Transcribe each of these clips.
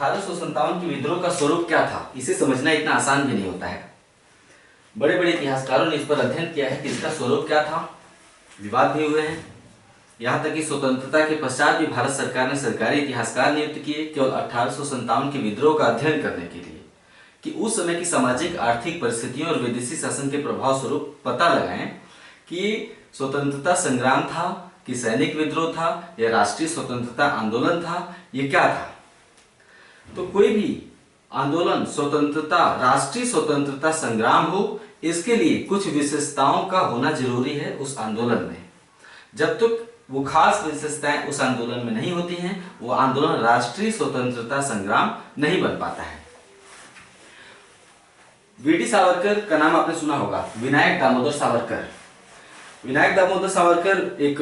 1857 के विद्रोह का स्वरूप क्या था, इसे समझना इतना आसान भी नहीं होता है। बड़े बड़े इतिहासकारों ने इस पर अध्ययन किया है कि इसका स्वरूप क्या था, विवाद भी हुए हैं। यहाँ तक कि स्वतंत्रता के पश्चात भी भारत सरकार ने सरकारी इतिहासकार नियुक्त किए केवल 1857 के विद्रोह का अध्ययन करने के लिए, कि उस समय की सामाजिक आर्थिक परिस्थितियों और विदेशी शासन के प्रभाव स्वरूप पता लगाएं कि स्वतंत्रता संग्राम था कि सैनिक विद्रोह था या राष्ट्रीय स्वतंत्रता आंदोलन था, ये क्या था। तो कोई भी आंदोलन स्वतंत्रता, राष्ट्रीय स्वतंत्रता संग्राम हो, इसके लिए कुछ विशेषताओं का होना जरूरी है उस आंदोलन में। जब तक वो खास विशेषताएं उस आंदोलन में नहीं होती हैं, वो आंदोलन राष्ट्रीय स्वतंत्रता संग्राम नहीं बन पाता है। वीडी सावरकर का नाम आपने सुना होगा, विनायक दामोदर सावरकर। विनायक दामोदर सावरकर एक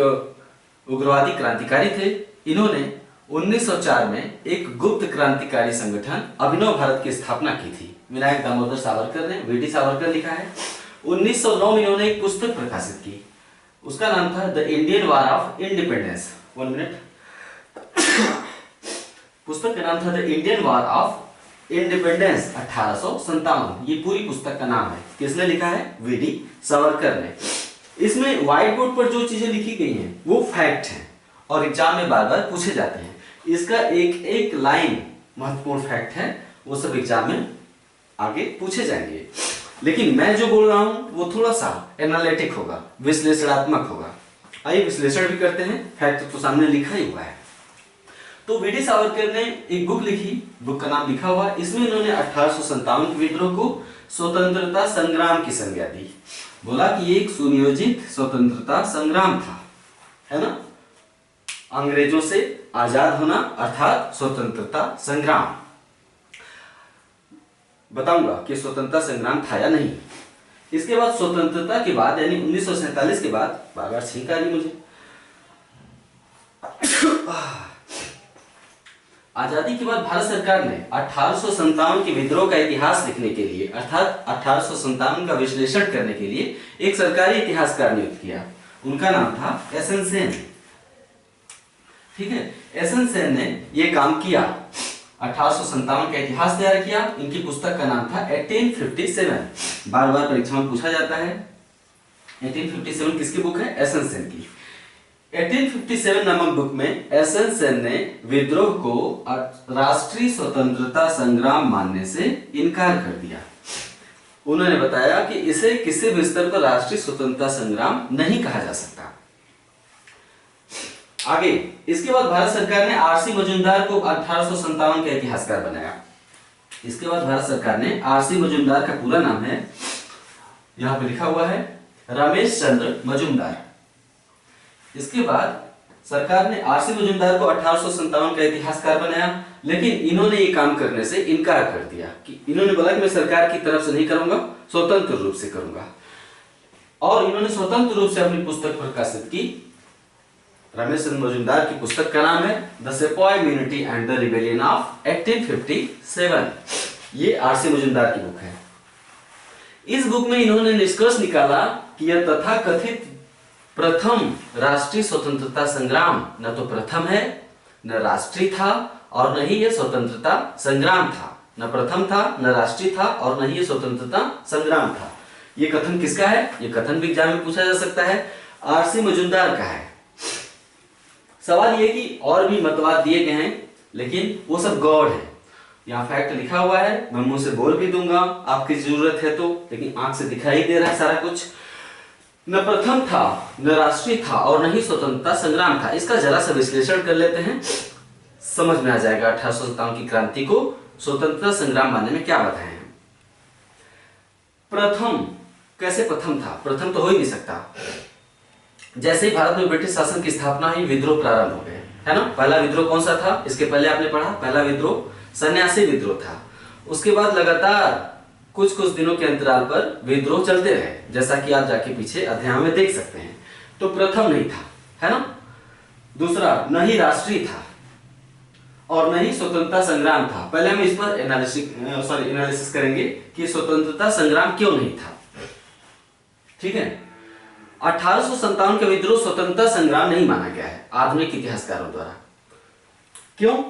उग्रवादी क्रांतिकारी थे। इन्होंने 1904 में एक गुप्त क्रांतिकारी संगठन अभिनव भारत की स्थापना की थी। विनायक दामोदर सावरकर ने, वीडी सावरकर लिखा है। 1909 में इन्होंने एक पुस्तक प्रकाशित की, उसका नाम था the Indian war of independence. 1 minute. पुस्तक का नाम था the Indian war of independence 1857। ये पूरी पुस्तक का नाम है। किसने लिखा है? वीडी सावरकर ने। इसमें व्हाइट बोर्ड पर जो चीजें लिखी गई हैं वो फैक्ट हैं और एग्जाम में बार बार पूछे जाते हैं। इसका एक एक लाइन महत्वपूर्ण फैक्ट है, वो सब एग्जाम में आगे पूछे जाएंगे। लेकिन मैं जो बोल रहा हूं वो थोड़ा सा एनालिटिक होगा, विश्लेषणात्मक होगा। आइए विश्लेषण भी करते हैं। फैक्ट तो सामने लिखा ही हुआ है। तो वीडी सावरकर ने एक बुक लिखी, बुक का नाम लिखा हुआ। इसमें इन्होंने 1857 के विद्रोह को स्वतंत्रता संग्राम की संज्ञा दी। बोला कि एक सुनियोजित स्वतंत्रता संग्राम था, है ना, अंग्रेजों से आजाद होना अर्थात स्वतंत्रता संग्राम। बताऊंगा कि स्वतंत्रता संग्राम था या नहीं। इसके बाद स्वतंत्रता के बाद यानी 1947 के बाद, बार बार छींक आ रही मुझे, आजादी के बाद भारत सरकार ने 1857 के विद्रोह का इतिहास लिखने के लिए अर्थात 1857 का विश्लेषण करने के लिए एक सरकारी इतिहासकार नियुक्त किया। उनका नाम था एस.एन. सेन। ठीक है, एस.एन. सेन ने यह काम किया, 1857 का इतिहास तैयार किया। इनकी पुस्तक का नाम था 1857। बार बार परीक्षा में पूछा जाता है 1857 किसकी बुक है? एस.एन. सेन की। 1857 नामक बुक में एस.एन. सेन ने विद्रोह को राष्ट्रीय स्वतंत्रता संग्राम मानने से इनकार कर दिया। उन्होंने बताया कि इसे किसी भी स्तर पर राष्ट्रीय स्वतंत्रता संग्राम नहीं कहा जा सकता। आगे इसके बाद भारत सरकार ने आर.सी. मजूमदार को 1857 का इतिहासकार बनाया। इसके बाद भारत सरकार ने आर.सी. मजूमदार का पूरा नाम है, यहां पे लिखा हुआ है, रमेश चंद्र मजूमदार। इसके बाद सरकार ने आर.सी. मजूमदार को 1857 का इतिहासकार बनाया, लेकिन इन्होंने ये काम करने से इनकार कर दिया कि इन्होंने बोला कि मैं सरकार की तरफ से नहीं करूंगा, स्वतंत्र रूप से करूंगा। और इन्होंने स्वतंत्र रूप से अपनी पुस्तक प्रकाशित की। रमेश चंद्र मजूमदार की पुस्तक का नाम है the sepoy mutiny and the rebellion of 1857। ये आर.सी. मजूमदार की बुक है। इस बुक में इन्होंने निष्कर्ष निकाला कि यह तथाकथित प्रथम राष्ट्रीय स्वतंत्रता संग्राम न तो प्रथम है, न राष्ट्रीय था, और न ही यह स्वतंत्रता संग्राम था। न प्रथम था, न राष्ट्रीय था, और न ही यह स्वतंत्रता संग्राम था। यह कथन किसका है? यह कथन भी एग्जाम में पूछा जा सकता है, आर.सी. मजूमदार का है। सवाल यह कि और भी मतवाद दिए गए हैं, लेकिन वो सब गौड़ है। यहाँ फैक्ट लिखा हुआ है, मैं मुंह से बोल भी दूंगा आपकी जरूरत है तो, लेकिन आंख से दिखाई दे रहा है सारा कुछ। न प्रथम था, न राष्ट्रीय था, और न ही स्वतंत्रता संग्राम था। इसका जरा सा विश्लेषण कर लेते हैं, समझ में आ जाएगा 1857 की क्रांति को स्वतंत्रता संग्राम मानने में क्या बताए हैं। प्रथम कैसे प्रथम था? प्रथम तो हो ही नहीं सकता। जैसे ही भारत में ब्रिटिश शासन की स्थापना हुई, विद्रोह प्रारंभ हो गए, है ना। पहला विद्रोह कौन सा था? इसके पहले आपने पढ़ा, पहला विद्रोह सन्यासी विद्रोह था। उसके बाद लगातार कुछ कुछ दिनों के अंतराल पर विद्रोह चलते रहे, जैसा कि आप जाके पीछे अध्याय में देख सकते हैं। तो प्रथम नहीं था, है ना। दूसरा, न ही राष्ट्रीय था और न ही स्वतंत्रता संग्राम था। पहले हम इस पर एनालिसिस करेंगे कि स्वतंत्रता संग्राम क्यों नहीं था। ठीक है, 1857 का विद्रोह स्वतंत्रता संग्राम नहीं माना गया है आधुनिक इतिहासकारों द्वारा। क्यों?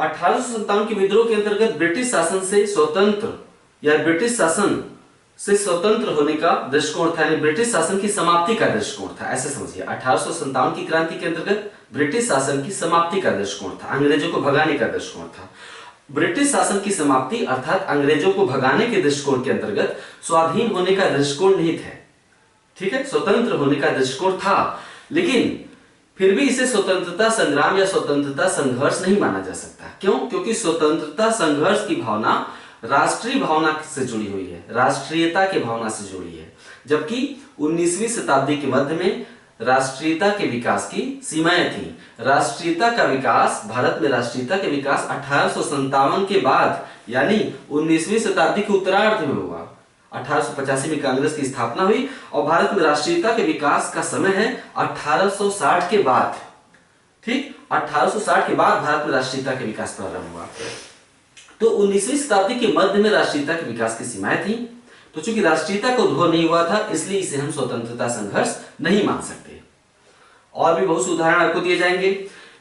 1857 के विद्रोह के अंतर्गत ब्रिटिश शासन से स्वतंत्र या ब्रिटिश शासन से स्वतंत्र होने का दृष्टिकोण था, यानी ब्रिटिश शासन की समाप्ति का दृष्टिकोण था, ऐसे समझिए। 1857 की क्रांति के अंतर्गत ब्रिटिश शासन की समाप्ति का दृष्टिकोण था, अंग्रेजों को भगाने का दृष्टिकोण था। ब्रिटिश शासन की समाप्ति अर्थात अंग्रेजों को भगाने के दृष्टिकोण के अंतर्गत स्वाधीन होने का दृष्टिकोण नहीं था, ठीक है, स्वतंत्र होने का दृष्टिकोण था, लेकिन फिर भी इसे स्वतंत्रता संग्राम या स्वतंत्रता संघर्ष नहीं माना जा सकता। क्यों? क्योंकि स्वतंत्रता संघर्ष की भावना राष्ट्रीय भावना से जुड़ी हुई है, राष्ट्रीयता की भावना से जुड़ी है, जबकि 19वीं शताब्दी के मध्य में राष्ट्रीयता के विकास की सीमाएं थी। राष्ट्रीयता का विकास, भारत में राष्ट्रीयता के विकास 1857 के बाद यानी 19वीं शताब्दी के उत्तरार्ध में हुआ। 1885 में कांग्रेस की स्थापना हुई और भारत में राष्ट्रीयता के विकास का समय है 1860 के बाद, ठीक, 1860 के बाद भारत में राष्ट्रीयता के विकास प्रारंभ हुआ। तो 19वीं शताब्दी के मध्य में राष्ट्रीयता के विकास की सीमाएं थी, तो चूंकि राष्ट्रीयता का उद्भव नहीं हुआ था इसलिए इसे हम स्वतंत्रता संघर्ष नहीं मान सकते। और भी बहुत से उदाहरण आपको दिए जाएंगे।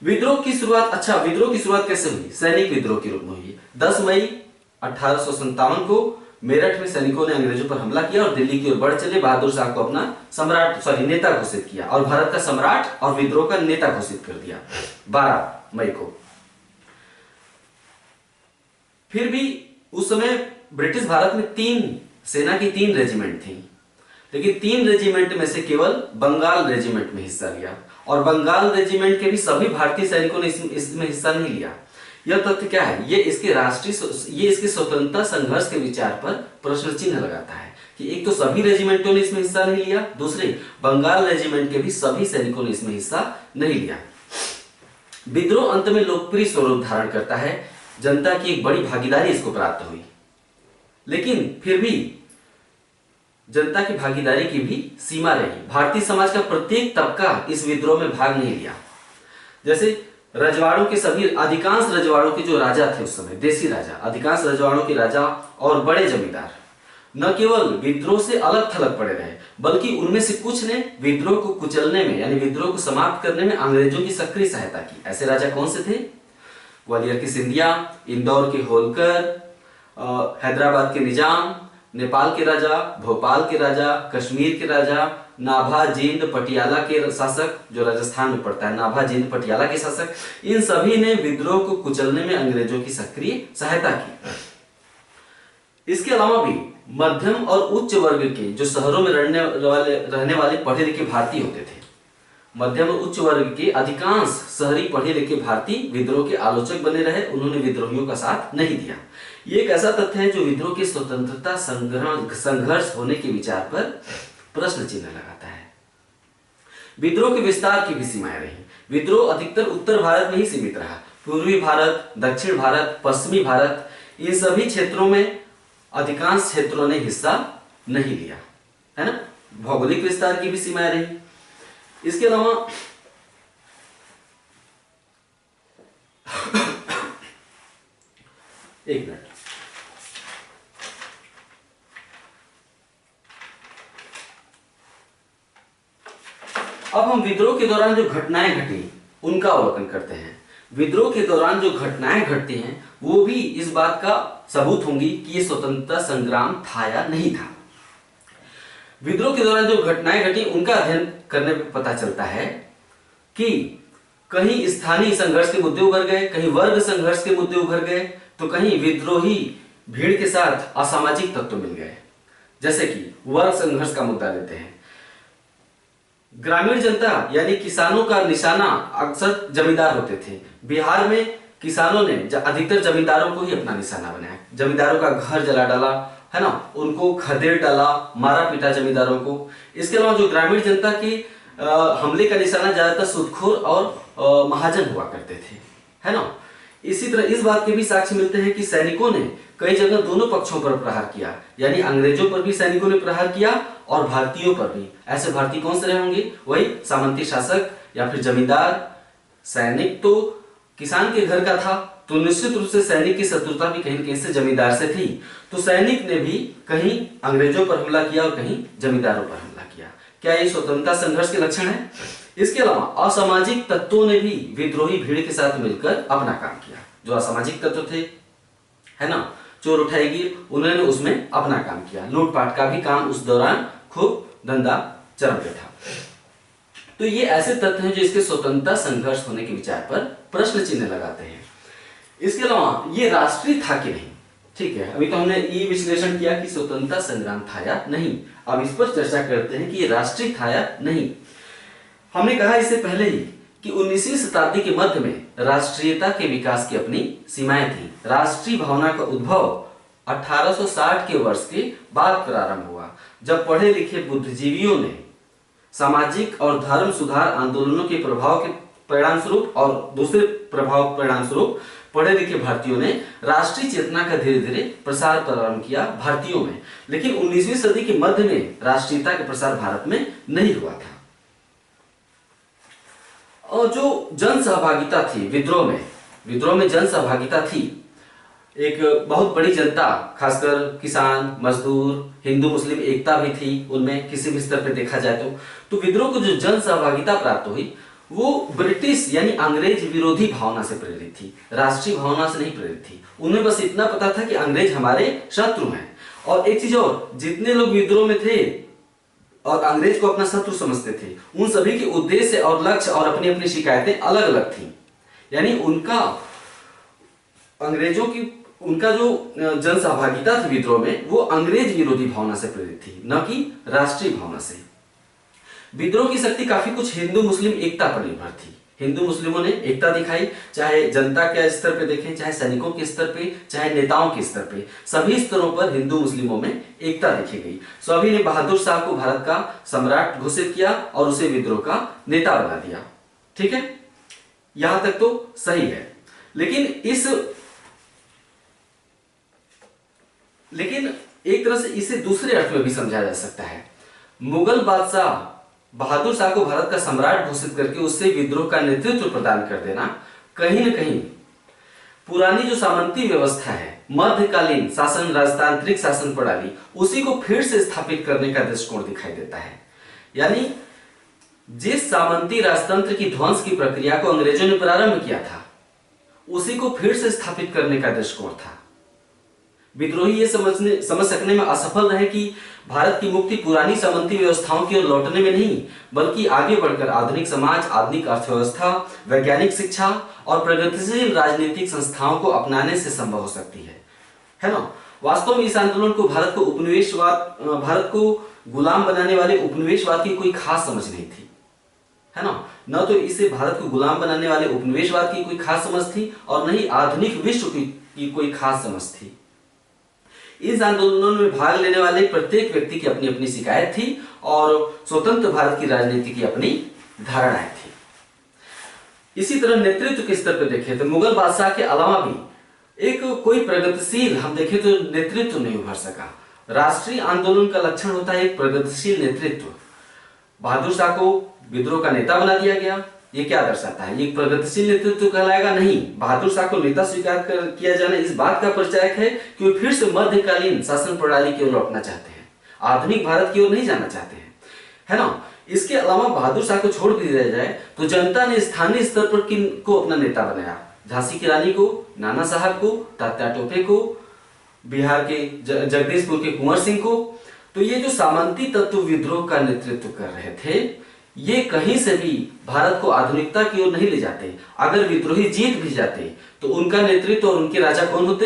विद्रोह की शुरुआत, अच्छा विद्रोह की शुरुआत कैसे हुई? सैनिक विद्रोह के रूप में हुई। 10 मई 1857 को मेरठ में सैनिकों ने अंग्रेजों पर हमला किया और दिल्ली की ओर बढ़ चले। बहादुर शाह को अपना नेता घोषित किया और भारत का सम्राट और विद्रोह का नेता घोषित कर दिया 12 मई को। फिर भी उस समय ब्रिटिश भारत में सेना की 3 रेजिमेंट थी, लेकिन 3 रेजिमेंट में से केवल बंगाल रेजिमेंट में हिस्सा लिया और बंगाल रेजिमेंट के भी सभी भारतीय सैनिकों ने इसमें हिस्सा नहीं लिया। यह तथ्य क्या है? ये इसके स्वतंत्रता संघर्ष के विचार पर प्रश्न चिन्ह लगाता है कि एक तो सभी रेजिमेंटों ने इसमें हिस्सा नहीं लिया, दूसरे बंगाल रेजिमेंट के भी सभी सैनिकों ने इसमें हिस्सा नहीं लिया। विद्रोह अंत में लोकप्रिय स्वरूप धारण करता है, जनता की एक बड़ी भागीदारी इसको प्राप्त हुई, लेकिन फिर भी जनता की भागीदारी की भी सीमा रही। भारतीय समाज का प्रत्येक तबका इस विद्रोह में भाग नहीं लिया। जैसे रजवाड़ों के अधिकांश रजवाड़ों के जो राजा थे उस समय, देसी राजा, अधिकांश रजवाड़ों के राजा और बड़े जमींदार न केवल विद्रोह से अलग थलग पड़े रहे, बल्कि उनमें से कुछ ने विद्रोह को कुचलने में यानी विद्रोह को समाप्त करने में अंग्रेजों की सक्रिय सहायता की। ऐसे राजा कौन से थे? ग्वालियर के सिंधिया, इंदौर के होलकर, हैदराबाद के निजाम, नेपाल के राजा, भोपाल के राजा, कश्मीर के राजा, नाभा, जींद, पटियाला के शासक, जो राजस्थान में पड़ता है, नाभा, जींद, पटियाला के शासक, इन सभी ने विद्रोह को कुचलने में अंग्रेजों की सक्रिय सहायता की। इसके अलावा भी मध्यम और उच्च वर्ग के जो शहरों में रहने वाले पढ़े लिखे भारतीय होते थे, मध्यम और उच्च वर्ग के अधिकांश शहरी पढ़े लिखे भारतीय विद्रोह के आलोचक बने रहे, उन्होंने विद्रोहियों का साथ नहीं दिया। ये एक ऐसा तथ्य है जो विद्रोह के स्वतंत्रता संघर्ष होने के विचार पर प्रश्न चिन्ह लगाता है। विद्रोह के विस्तार की भी सीमाएं रही। विद्रोह अधिकतर उत्तर भारत में ही सीमित रहा। पूर्वी भारत, दक्षिण भारत, पश्चिमी भारत, इन सभी क्षेत्रों में अधिकांश क्षेत्रों ने हिस्सा नहीं लिया, है ना। भौगोलिक विस्तार की भी सीमाएं रही। इसके अलावा एक मिनट, अब हम विद्रोह के दौरान जो घटनाएं घटी उनका अवलोकन करते हैं। विद्रोह के दौरान जो घटनाएं घटती हैं वो भी इस बात का सबूत होंगी कि ये स्वतंत्रता संग्राम था या नहीं था। विद्रोह के दौरान जो घटनाएं घटी उनका अध्ययन करने पर पता चलता है कि कहीं स्थानीय संघर्ष के मुद्दे उभर गए, कहीं वर्ग संघर्ष के मुद्दे उभर गए, तो कहीं विद्रोही भीड़ के साथ असामाजिक तत्व मिल गए। जैसे कि वर्ग संघर्ष का मुद्दा लेते हैं। ग्रामीण जनता यानी किसानों का निशाना अक्सर जमींदार होते थे। बिहार में किसानों ने अधिकतर जमींदारों को ही अपना निशाना बनाया। जमींदारों का घर जला डाला, है ना, उनको खदेड़ डाला, मारा पीटा जमींदारों को। इसके अलावा जो ग्रामीण जनता की हमले का निशाना ज्यादातर सूदखोर और महाजन हुआ करते थे, है ना। इसी तरह इस बात के भी साक्ष्य मिलते हैं कि सैनिकों ने कई जगह दोनों पक्षों पर प्रहार किया, यानी अंग्रेजों पर भी सैनिकों ने प्रहार किया और भारतीयों पर भी। ऐसे भारतीय कौन से रहे होंगे? वही सामंती शासक या फिर जमींदार। सैनिक तो किसान के घर का था, तो निश्चित रूप से सैनिक की शत्रुता भी कहीं न कहीं से जमींदार से थी। तो सैनिक ने भी कहीं अंग्रेजों पर हमला किया और कहीं जमींदारों पर हमला किया। क्या ये स्वतंत्रता संघर्ष के लक्षण है? इसके अलावा असामाजिक तत्वों ने भी विद्रोही भीड़ के साथ मिलकर अपना काम किया। जो असामाजिक तत्व थे, है ना, चोर उठाएगी, उन्होंने उसमें अपना काम किया। लूटपाट का भी काम उस दौरान खूब धंधा चरम पे था। तो ये ऐसे तत्व हैं जो इसके स्वतंत्रता संघर्ष होने के विचार पर प्रश्न चिन्ह लगाते हैं। इसके अलावा ये राष्ट्रीय था कि नहीं, ठीक है, अभी तो हमने ये विश्लेषण किया कि स्वतंत्रता संग्राम था या नहीं। अब इस पर चर्चा करते हैं कि ये राष्ट्रीय था या नहीं। हमने कहा इससे पहले ही कि 19वीं शताब्दी के मध्य में राष्ट्रीयता के विकास की अपनी सीमाएं थी। राष्ट्रीय भावना का उद्भव 1860 के वर्ष के बाद प्रारंभ हुआ, जब पढ़े लिखे बुद्धिजीवियों ने सामाजिक और धर्म सुधार आंदोलनों के प्रभाव के परिणाम स्वरूप और दूसरे प्रभाव परिणाम स्वरूप पढ़े लिखे भारतीयों ने राष्ट्रीय चेतना का धीरे धीरे प्रसार प्रारंभ किया भारतीयों में। लेकिन 19वीं सदी के मध्य में राष्ट्रीयता का प्रसार भारत में नहीं हुआ था। और जो जन सहभागिता थी विद्रोह में जन सहभागिता थी, एक बहुत बड़ी जनता, खासकर किसान, मजदूर, हिंदू मुस्लिम एकता भी थी उनमें, किसी भी स्तर पर देखा जाए तो विद्रोह को जो जन सहभागिता प्राप्त हुई वो ब्रिटिश यानी अंग्रेज विरोधी भावना से प्रेरित थी, राष्ट्रीय भावना से नहीं प्रेरित थी। उन्हें बस इतना पता था कि अंग्रेज हमारे शत्रु हैं। और एक चीज और, जितने लोग विद्रोह में थे और अंग्रेज को अपना शत्रु समझते थे, उन सभी के उद्देश्य और लक्ष्य और अपनी अपनी शिकायतें अलग अलग थी। यानी उनका जो जन सहभागिता थी विद्रोह में, वो अंग्रेज विरोधी भावना से प्रेरित थी, न कि राष्ट्रीय भावना से। विद्रोह की शक्ति काफी कुछ हिंदू मुस्लिम एकता पर निर्भर थी। हिंदू मुस्लिमों ने एकता दिखाई, चाहे जनता के स्तर पे देखें, चाहे सैनिकों के स्तर पे, चाहे नेताओं के स्तर पे, सभी स्तरों पर हिंदू मुस्लिमों में एकता देखी गई। सभी ने बहादुर शाह को भारत का सम्राट घोषित किया और उसे विद्रोह का नेता बना दिया। ठीक है, यहां तक तो सही है। लेकिन एक तरह से इसे दूसरे अर्थ में भी समझा जा सकता है। मुगल बादशाह बहादुर शाह को भारत का सम्राट घोषित करके उससे विद्रोह का नेतृत्व प्रदान कर देना कहीं न कहीं पुरानी जो सामंती व्यवस्था है, मध्यकालीन शासन, राजतांत्रिक शासन प्रणाली, उसी को फिर से स्थापित करने का दृष्टिकोण दिखाई देता है। यानी जिस सामंती राजतंत्र की ध्वंस की प्रक्रिया को अंग्रेजों ने प्रारंभ किया था, उसी को फिर से स्थापित करने का दृष्टिकोण था। विद्रोही ये समझ सकने में असफल रहे कि भारत की मुक्ति पुरानी सामंती व्यवस्थाओं की ओर लौटने में नहीं, बल्कि आगे बढ़कर आधुनिक समाज, आधुनिक अर्थव्यवस्था, वैज्ञानिक शिक्षा और प्रगतिशील राजनीतिक संस्थाओं को अपनाने से संभव हो सकती है ना। वास्तव में इस आंदोलन को भारत को गुलाम बनाने वाले उपनिवेशवाद की कोई खास समझ नहीं थी, है ना। न तो इसे भारत को गुलाम बनाने वाले उपनिवेशवाद की कोई खास समझ थी और न ही आधुनिक विश्व की कोई खास समझ थी। इस आंदोलन में भाग लेने वाले प्रत्येक व्यक्ति की अपनी अपनी शिकायत थी और स्वतंत्र भारत की राजनीति की अपनी धारणाएं थी। इसी तरह नेतृत्व के स्तर पर देखें तो मुगल बादशाह के अलावा भी एक कोई प्रगतिशील, हम देखें तो नेतृत्व नहीं उभर सका। राष्ट्रीय आंदोलन का लक्षण होता है एक प्रगतिशील नेतृत्व। बहादुर शाह को विद्रोह का नेता बना दिया गया, ये क्या दर्शाता है? ये प्रगतिशील नेतृत्व कहलाएगा? नहीं। बहादुर शाह को नेता स्वीकार किया जाना इस बात का परिचायक है कि वो फिर से मध्यकालीन शासन प्रणाली की ओर लौटना चाहते हैं, आधुनिक भारत की ओर नहीं जाना चाहते हैं, है ना। इसके अलावा बहादुर शाह को छोड़ भी दिया जाए तो जनता ने स्थानीय स्तर पर किन को अपना नेता बनाया? झांसी की रानी को, नाना साहब को, तात्या टोपे को, बिहार के जगदीशपुर के कुंवर सिंह को। तो ये जो सामंती तत्व विद्रोह का नेतृत्व कर रहे थे, ये कहीं से भी भारत को आधुनिकता की ओर नहीं ले जाते। अगर विद्रोही जीत भी जाते तो उनका नेतृत्व और उनके राजा कौन होते?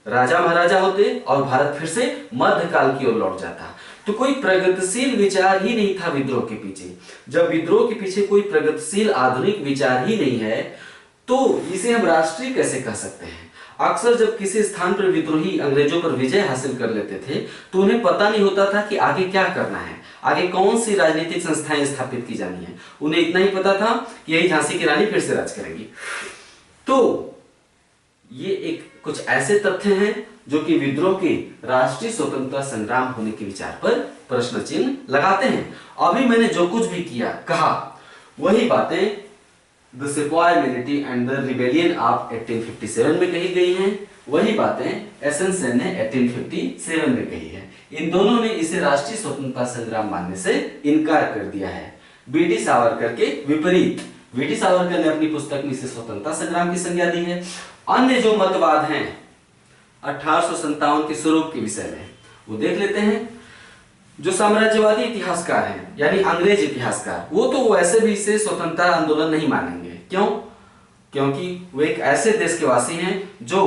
राजा महाराजा होते और भारत फिर से मध्यकाल की ओर लौट जाता। तो कोई प्रगतिशील विचार ही नहीं था विद्रोह के पीछे। जब विद्रोह के पीछे कोई प्रगतिशील आधुनिक विचार ही नहीं है तो इसे हम राष्ट्रीय कैसे कह सकते हैं? अक्सर जब किसी स्थान पर विद्रोही अंग्रेजों पर विजय हासिल कर लेते थे तो उन्हें पता नहीं होता था कि आगे क्या करना है, आगे कौन सी राजनीतिक संस्थाएं स्थापित की जानी है। उन्हें इतना ही पता था कि यही झांसी की रानी फिर से राज करेगी। तो ये एक कुछ ऐसे तथ्य हैं जो कि विद्रोह के राष्ट्रीय स्वतंत्रता संग्राम होने के विचार पर प्रश्न चिन्ह लगाते हैं। अभी मैंने जो कुछ भी कहा वही बातें द सिपाही military and the rebellion of 1857 में कही गई हैं, वही बातें एसएन सेन ने 1857 में कही है। इन दोनों ने इसे राष्ट्रीय स्वतंत्रता संग्राम मानने से इनकार कर दिया है, बीडी सावरकर के विपरीत। बीडी सावरकर ने अपनी पुस्तक में इसे स्वतंत्रता संग्राम की संज्ञा दी है। अन्य जो मतवाद हैं 1857 के स्वरूप के विषय में वो देख लेते हैं। जो साम्राज्यवादी इतिहासकार हैं यानी अंग्रेज इतिहासकार, वो तो वैसे भी इसे स्वतंत्रता आंदोलन नहीं मानेंगे। क्यों? क्योंकि वो एक ऐसे देश के वासी हैं जो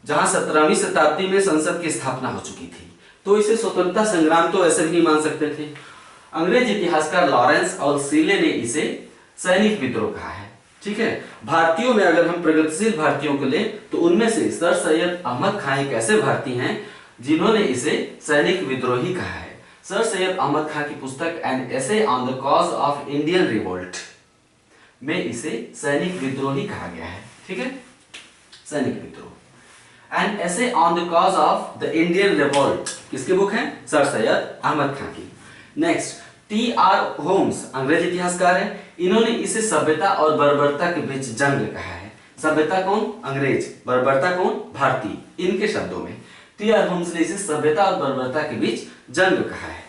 जहां 17वीं शताब्दी में संसद की स्थापना हो चुकी थी, तो इसे स्वतंत्रता संग्राम तो ऐसे भी नहीं मान सकते थे। अंग्रेज इतिहासकार लॉरेंस और सीले ने इसे सैनिक विद्रोह कहा है। ठीक है, भारतीयों में अगर हम प्रगतिशील भारतीयों को लें तो उनमें से सर सैयद अहमद खान एक ऐसे भारतीय हैं जिन्होंने इसे सैनिक विद्रोही कहा है। सर सैयद अहमद खान की पुस्तक an essay on the cause of Indian revolt में इसे सैनिक विद्रोही कहा गया है। ठीक है, सैनिक विद्रोह। An essay on the cause of the Indian revolt किसकी बुक है? सर सैयद अहमद खान की। नेक्स्ट, टी आर होम्स अंग्रेज इतिहासकार है। इन्होंने इसे सभ्यता और बर्बरता के बीच जंग कहा है। सभ्यता कौन? अंग्रेज, बर्बरता कौन? भारतीय। इनके शब्दों में टी आर होम्स ने इसे सभ्यता और बर्बरता के बीच जंग कहा है।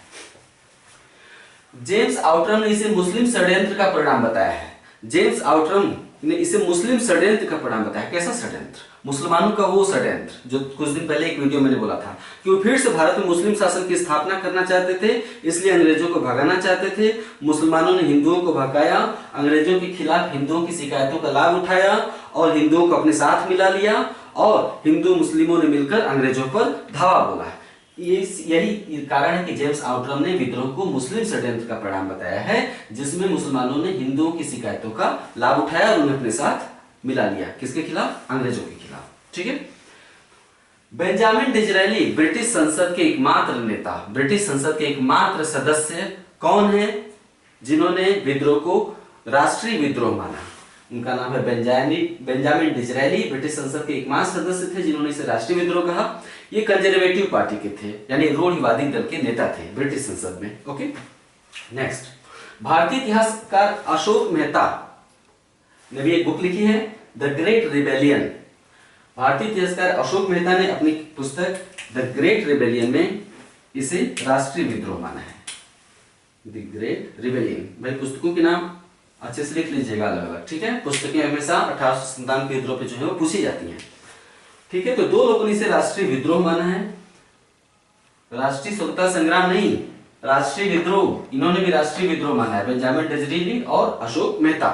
जेम्स आउटरम ने इसे मुस्लिम षड्यंत्र का परिणाम बताया है। जेम्स आउटरम ने इसे मुस्लिम षड्यंत्र का परिणाम बताया। कैसा षड्यंत्र? मुसलमानों का वो षड्यंत्र जो कुछ दिन पहले एक वीडियो मैंने बोला था कि वो फिर से भारत में मुस्लिम शासन की स्थापना करना चाहते थे, इसलिए अंग्रेजों को भगाना चाहते थे। मुसलमानों ने हिंदुओं को भगाया, अंग्रेजों के खिलाफ हिंदुओं की शिकायतों का लाभ उठाया और हिंदुओं को अपने साथ मिला लिया और हिंदू मुस्लिमों ने मिलकर अंग्रेजों पर धावा बोला। यही कारण है कि जेम्स आउटरम ने विद्रोह को मुस्लिम षड्यंत्र का परिणाम बताया है, जिसमें मुसलमानों ने हिंदुओं की शिकायतों का लाभ उठाया और उन्हें अपने साथ मिला लिया। किसके खिलाफ? अंग्रेजों के खिलाफ। ठीक है। बेंजामिन डिज़रायली ब्रिटिश संसद के एकमात्र नेता, ब्रिटिश संसद के एकमात्र सदस्य कौन है जिन्होंने विद्रोह को राष्ट्रीय विद्रोह माना? उनका नाम है बेंजामिन डिज़रायली। ब्रिटिश संसद के एकमात्र सदस्य थे जिन्होंने इसे राष्ट्रीय विद्रोह कहा। ये कंजर्वेटिव पार्टी के थे यानी रूढ़िवादी दल के नेता थे ब्रिटिश संसद में। ओके, नेक्स्ट, भारतीय इतिहासकार अशोक मेहता ने भी एक बुक लिखी है द ग्रेट रिबेलियन। भारतीय इतिहासकार अशोक मेहता ने अपनी पुस्तक द ग्रेट रिबेलियन में इसे राष्ट्रीय विद्रोह माना है। The great rebellion. भाई पुस्तकों के नाम अच्छे से लिख लीजिएगा अलग अलग। ठीक है, पुस्तकें हमेशा 1857 के विद्रोह पे जो है वो पूछी जाती हैं। ठीक है, तो दो लोगों ने इसे राष्ट्रीय विद्रोह माना है, राष्ट्रीय स्वतंत्रता संग्राम नहीं, राष्ट्रीय विद्रोह। इन्होंने भी राष्ट्रीय विद्रोह माना है, बेंजामिन डिज़रायली और अशोक मेहता।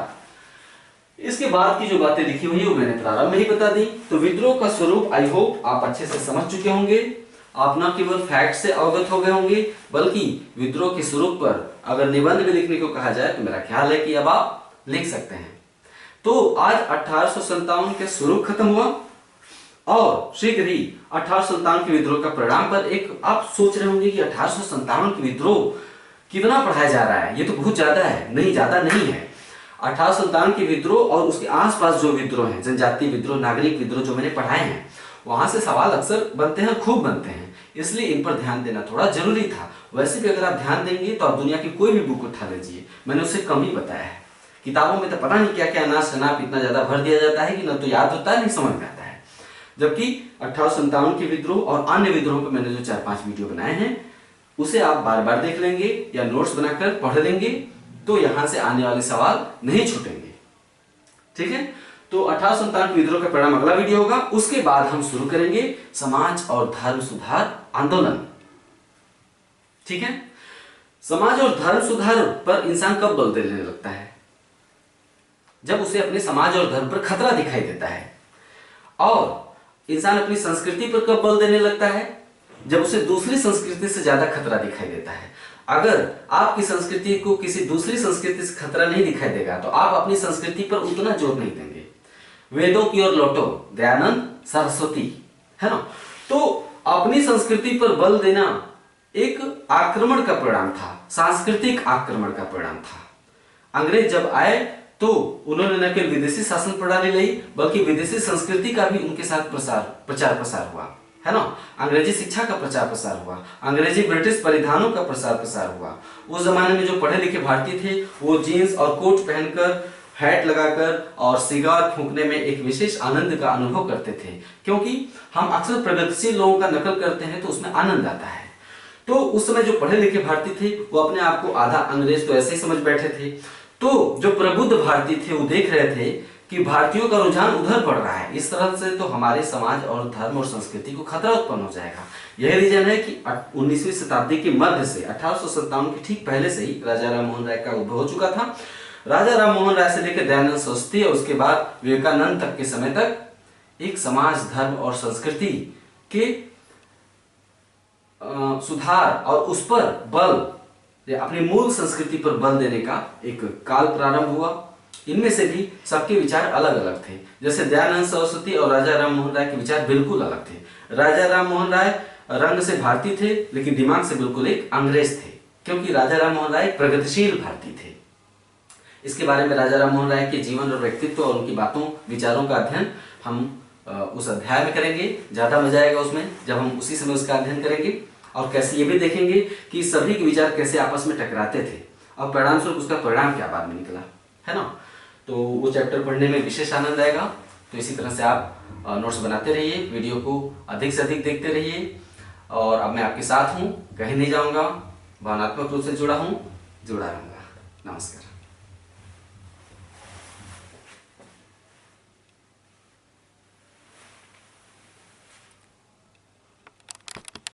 इसके बाद की जो बातें लिखी हुई है वो मैंने प्रारंभ में ही बता दी। तो विद्रोह का स्वरूप आई होप आप अच्छे से समझ चुके होंगे। आप न केवल फैक्ट से अवगत हो गए होंगे बल्कि विद्रोह के स्वरूप पर अगर निबंध में लिखने को कहा जाए तो मेरा ख्याल है कि अब आप लिख सकते हैं। तो आज 1857 के स्वरूप खत्म हुआ और शीघ्र ही 1857 के विद्रोह का परिणाम पर एक आप सोच रहे होंगे कि 1857 के विद्रोह कितना पढ़ाया जा रहा है, ये तो बहुत ज्यादा है। नहीं, ज्यादा नहीं है। 1857 के विद्रोह और उसके आसपास जो विद्रोह हैं, जनजातीय विद्रोह, नागरिक विद्रोह जो मैंने पढ़ाए हैं, वहां से सवाल अक्सर बनते हैं, खूब बनते हैं, इसलिए इन पर ध्यान देना थोड़ा जरूरी था। वैसे भी अगर आप ध्यान देंगे तो आप दुनिया की कोई भी बुक उठा लीजिए, मैंने उससे कम ही बताया है। किताबों में तो पता नहीं क्या क्या अनाज शनाप इतना ज्यादा भर दिया जाता है कि न तो याद होता है नहीं समझ में आता है। जबकि 1857 के विद्रोह और अन्य विद्रोह पर मैंने जो 4-5 वीडियो बनाए हैं उसे आप बार बार देख लेंगे या नोट्स बनाकर पढ़ लेंगे तो यहां से आने वाले सवाल नहीं छूटेंगे। ठीक है, तो 1857 के विद्रोह का परिणाम अगला वीडियो होगा। उसके बाद हम शुरू करेंगे समाज और धर्म सुधार आंदोलन। ठीक है, समाज और धर्म सुधार पर इंसान कब बल देने लगता है? जब उसे अपने समाज और धर्म पर खतरा दिखाई देता है। और इंसान अपनी संस्कृति पर कब बल देने लगता है? जब उसे दूसरी संस्कृति से ज्यादा खतरा दिखाई देता है। अगर आपकी संस्कृति को किसी दूसरी संस्कृति से खतरा नहीं दिखाई देगा तो आप अपनी संस्कृति पर उतना जोर नहीं देंगे। वेदों की ओर लौटो, दयानंद सरस्वती, है ना। तो अपनी संस्कृति पर बल देना एक आक्रमण का परिणाम था, सांस्कृतिक आक्रमण का परिणाम था। अंग्रेज जब आए तो उन्होंने न केवल विदेशी शासन प्रणाली लाई बल्कि विदेशी संस्कृति का भी उनके साथ प्रचार प्रसार हुआ, है ना। अंग्रेजी शिक्षा का प्रचार प्रसार हुआ, अंग्रेजी ब्रिटिश परिधानों का प्रसार प्रसार हुआ। उस जमाने में जो पढ़े लिखे भारतीय थे वो जीन्स और कोट पहनकर, हैट लगाकर और सिगार फूंकने में एक विशेष आनंद का अनुभव करते थे, क्योंकि हम अक्सर प्रगतिशील लोगों का नकल करते हैं तो उसमें आनंद आता है। तो उस समय जो पढ़े लिखे भारतीय थे वो अपने आप को आधा अंग्रेज तो ऐसे ही समझ बैठे थे। तो जो प्रबुद्ध भारतीय थे वो देख रहे थे कि भारतीयों का रुझान उधर बढ़ रहा है, इस तरह से तो हमारे समाज और धर्म और संस्कृति को खतरा उत्पन्न हो जाएगा। यही रीजन है कि 19वीं शताब्दी के मध्य से 1857 के ठीक पहले से ही राजा राम मोहन राय का उद्भव हो चुका था। राजा राम मोहन राय से लेकर दयानंद सरस्वती और उसके बाद विवेकानंद तक के समय तक एक समाज, धर्म और संस्कृति के सुधार और उस पर बल, अपनी मूल संस्कृति पर बल देने का एक काल प्रारंभ हुआ। इनमें से भी सबके विचार अलग अलग थे। जैसे दयानंद सरस्वती और राजा राम मोहन राय के विचार बिल्कुल अलग थे। राजा राम मोहन राय रंग से भारतीय थे लेकिन दिमाग से बिल्कुल एक अंग्रेज थे, क्योंकि राजा राम मोहन राय प्रगतिशील भारतीय थे। इसके बारे में राजा राम मोहन राय के जीवन और व्यक्तित्व और उनकी बातों, विचारों का अध्ययन हम उस अध्याय में करेंगे। ज्यादा मजा आएगा उसमें जब हम उसी समय उसका अध्ययन करेंगे, और कैसे ये भी देखेंगे कि सभी के विचार कैसे आपस में टकराते थे और परिणाम स्वरूप उसका परिणाम क्या बाद में निकला, है ना। तो वो चैप्टर पढ़ने में विशेष आनंद आएगा। तो इसी तरह से आप नोट्स बनाते रहिए, वीडियो को अधिक से अधिक देखते रहिए। और अब मैं आपके साथ हूँ, कहीं नहीं जाऊँगा, भावनात्मक रूप से जुड़ा रहूँगा। नमस्कार।